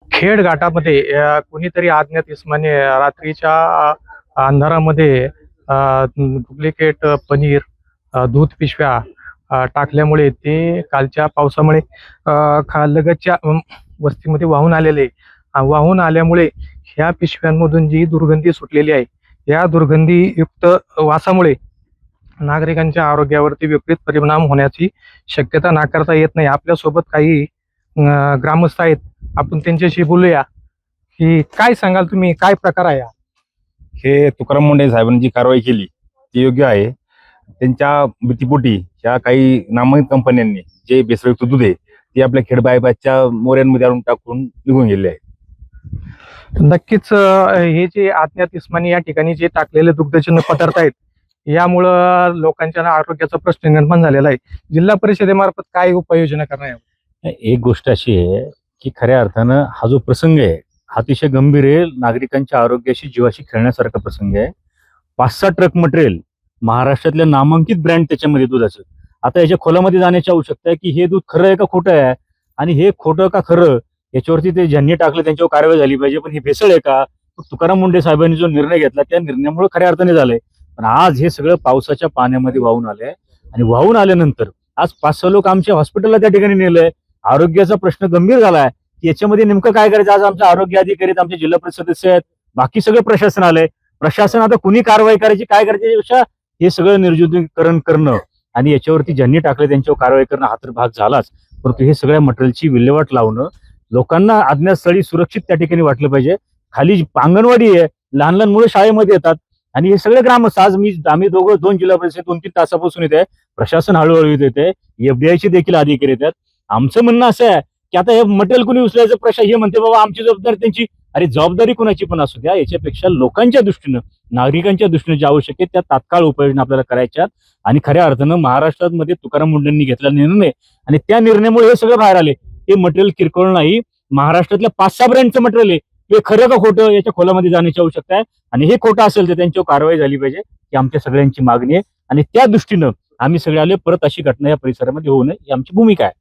खेड घाटामध्ये कोणीतरी अज्ञात इसमाने रात्रीच्या अंधारामध्ये डुप्लिकेट पनीर, दूध पिशव्या टाकल्यामुळे ते कालच्या पावसामुळे लगतच्या वस्तीमध्ये वाहून आलेले. वाहून आल्यामुळे ह्या पिशव्यांमधून जी दुर्गंधी सुटलेली आहे, या दुर्गंधीयुक्त वासामुळे नागरिकांच्या आरोग्यावरती विपरीत परिणाम होण्याची शक्यता नाकारता येत नाही. आपल्यासोबत काही ग्रामस्थ आहेत, आपण त्यांच्याशी बोलूया की काय सांगाल तुम्ही, काय प्रकार आहे हा? हे तुकाराम मुंडे साहेबांनी जी कारवाई केली ती योग्य आहे. त्यांच्या भीतीपोटी ह्या काही नामांकित कंपन्यांनी जे भेसळयुक्त दूध आहे ते आपल्या खेड बायपासच्या मोऱ्यांमध्ये आणून टाकून निघून गेले आहे. नक्कीच हे जे अज्ञात इस्मानी या ठिकाणी जे टाकलेले दुग्धजन्य पदार्थ आहेत, यामुळं लोकांच्या आरोग्याचा प्रश्न निर्माण झालेला आहे. जिल्हा परिषदेमार्फत काय उपाययोजना करणार आहे? एक गोष्ट अशी आहे की खऱ्या अर्थानं हा जो प्रसंग आहे अतिशय गंभीर आहे. नागरिकांच्या आरोग्याशी जीवाशी खेळण्यासारखा प्रसंग आहे. 5-6 ट्रक मटेरियल महाराष्ट्रातल्या नामांकित ब्रँड त्याच्यामध्ये दुधाचं. आता याच्या खोलामध्ये जाण्याची आवश्यकता आहे की हे दूध खरं आहे का खोटं आहे, आणि हे खोटं का खरं याच्यावरती ते ज्यांनी टाकलं त्यांच्यावर कारवाई झाली पाहिजे. पण हे भेसळ आहे का? तुकाराम मुंडे साहेबांनी जो निर्णय घेतला त्या निर्णयामुळे खऱ्या अर्थाने झालंय. पण आज हे सगळं पावसाच्या पाण्यामध्ये वाहून आलंय, आणि वाहून आल्यानंतर आज 5-6 लोक आमच्या हॉस्पिटलला त्या ठिकाणी नेलंय. आरोग्याचा प्रश्न गंभीर झालाय की याच्यामध्ये नेमकं काय करायचं. आज आमचे आरोग्य अधिकारी, आमचे जिल्हा परिषद सदस्य आहेत, बाकी सगळं प्रशासन आलंय. प्रशासन आता कुणी कारवाई करायची, काय करायची यापेक्षा हे सगळं निर्जोतीकरण करणं आणि याच्यावरती ज्यांनी टाकलं त्यांच्यावर कारवाई करणं हा तर भाग झालाच. परंतु हे सगळ्या मटेरियलची विल्हेवाट लावणं, लोकांना अज्ञात स्थळी सुरक्षित त्या ठिकाणी वाटलं पाहिजे. खाली अंगणवाडी आहे, लहान लहान मुलं शाळेमध्ये येतात, आणि हे सगळे ग्रामस्थ आज आम्ही दोघं 2 जिल्हा परिषद 2-3 तासापासून येते. प्रशासन हळूहळू येते, एफडीआयचे देखील अधिकारी येतात. आमचं म्हणणं असं आहे की आता हे मटेरियल कुणी उचलायचं, प्रशासन हे म्हणते बाबा आमची जबाबदारी त्यांची. अरे जबाबदारी कुणाची पण असू द्या, याच्यापेक्षा लोकांच्या दृष्टीनं, नागरिकांच्या दृष्टीनं जे आवश्यक आहे त्या तात्काळ उपाययोजना आपल्याला करायच्यात. आणि खऱ्या अर्थानं महाराष्ट्रामध्ये तुकाराम मुंडेंनी घेतलेला निर्णय आणि त्या निर्णयामुळे हे सगळं बाहेर आले. हे मटेरियल किरकोळ नाही, महाराष्ट्रातल्या 5-6 ब्रँडचं मटेरियल आहे. हे खरं का खोटं याच्या खोलामध्ये जाण्याची आवश्यकता आहे, आणि हे खोटं असेल तर त्यांच्यावर कारवाई झाली पाहिजे ही आमच्या सगळ्यांची मागणी आहे. आणि त्या दृष्टीनं आम्ही सगळे आले, परत अशी घटना या परिसरामध्ये होऊ नये ही आमची भूमिका आहे.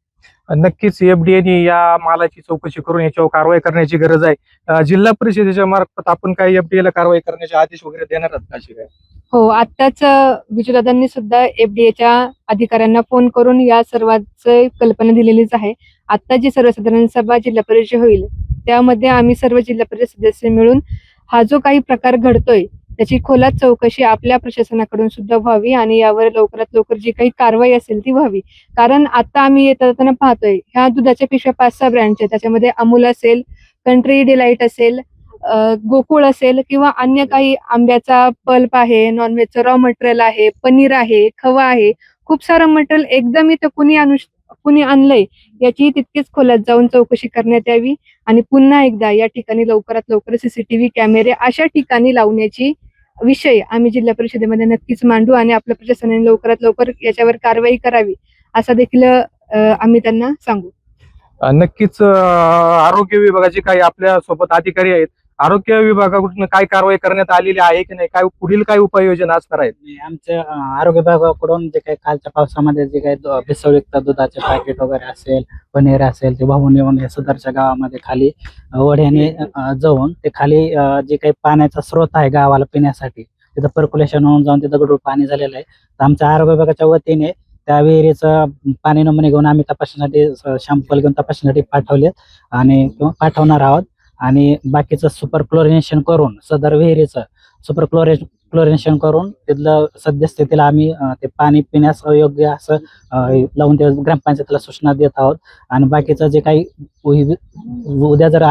नक्कीच एफडीएने या मालाची चौकशी करून याच्यावर कारवाई करण्याची गरज आहे. जिल्हा परिषदेच्या मार्फत आपण काही एफडीए ला कारवाई करण्याचे आदेश वगैरे देणार आहात का? अशी काय? हो, आत्ताच विजूदादांनी सुद्धा एफडीएच्या अधिकाऱ्यांना फोन करून या सर्वांची कल्पना दिलेलीच आहे. आता जी सर्वसाधारण सभा जिल्हा परिषद होईल त्यामध्ये आम्ही सर्व जिल्हा परिषद सदस्य मिळून हा जो काही प्रकार घडतोय त्याची खोलात चौकशी आपल्या प्रशासनाकडून सुद्धा व्हावी, आणि यावर लवकरात लवकर जी काही कारवाई असेल ती व्हावी. कारण आता आम्ही येताना पाहतोय ह्या दुधाच्या पिशव्या 5-6 ब्रँडच्या, त्याच्यामध्ये अमूल असेल, कंट्री डिलाईट असेल, गोकुळ असेल, किंवा अन्य काही आंब्याचा पल्प आहे, नॉनव्हेजचं रॉ मटेरियल आहे, पनीर आहे, खवा आहे, खूप सारं मटेरियल एकदम इथं कुणी आणलंय याची तितकीच खोलात जाऊन चौकशी करण्यात यावी. आणि पुन्हा एकदा या ठिकाणी लवकरात लवकर सीसीटीव्ही कॅमेरे अशा ठिकाणी लावण्याची विषय आम्ही जिल्हा परिषदेमध्ये नक्कीच मांडू, आणि आपल्या प्रशासनाने लवकरात लवकर याच्यावर कारवाई करावी असं देखील आम्ही त्यांना सांगू. नक्कीच आरोग्य विभागाचे काही आपल्या सोबत अधिकारी आहेत, आरोग्य विभागाकडून काय कारवाई करण्यात आलेली आहे की नाही, काय पुढील काय उपाययोजना असणार आहेत? आमच्या आरोग्य विभागाकडून जे काही कालच्या पावसामध्ये जे काही भेसळयुक्त दुधाचे पॅकेट वगैरे असेल, पनीर असेल, ते वाहून येऊन या सदरच्या गावामध्ये खाली ओढ्याने जाऊन ते खाली जे काही पाण्याचा स्रोत आहे गावाला पिण्यासाठी तिथं पर्क्युलेशन होऊन जाऊन तिथं गढूळ पाणी झालेलं आहे. तर आमच्या आरोग्य विभागाच्या वतीने त्या विहिरीचं पाणी नमुने घेऊन आम्ही तपासण्यासाठी शॅम्पल घेऊन तपासण्यासाठी पाठवलेत आणि किंवा पाठवणार आहोत. आणि बाकीचं सुपर क्लोरिनेशन करून सदर विहिरीचं सुपर क्लोरिनेशन करून तिथलं सद्यस्थितीला आम्ही ते पाणी पिण्यास योग्य असं लावून ते ग्रामपंचायतीला सूचना देत आहोत. आणि बाकीचं जे काही उद्या जर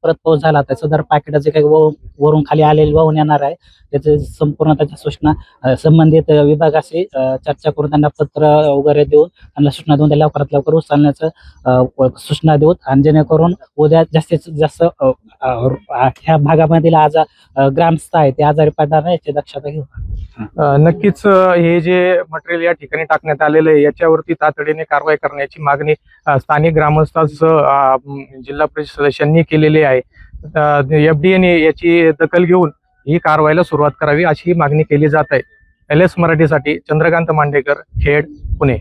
परत पाऊस झाला तर सदर पाकिट जे काही वरून खाली आलेले वाहून येणार आहे त्याचे संपूर्ण त्याच्या सूचना संबंधित विभागाशी चर्चा करून त्यांना पत्र वगैरे देऊन त्यांना सूचना देऊन त्या लवकरात लवकर उचलण्याचं सूचना देऊत. आणि जेणेकरून उद्या जास्तीत जास्त ह्या भागामधील आज ग्रामस्थ आहे ते आजारी पडणार नाही याची दक्षता घेऊ. नक्कीच हे जे मटेरियल या ठिकाणी टाकण्यात आलेलं आहे याच्यावरती तातडीने कारवाई करण्याची मागणी स्थानिक ग्रामस्थांसह जिल्हा परिषद सदस्यांनी केलेली आहे. एफडीएने याची दखल घेऊन ही कारवाईला सुरुवात करावी अशी मागणी केली जात आहे. LS मराठीसाठी चंद्रकांत मांडेकर, खेड, पुणे.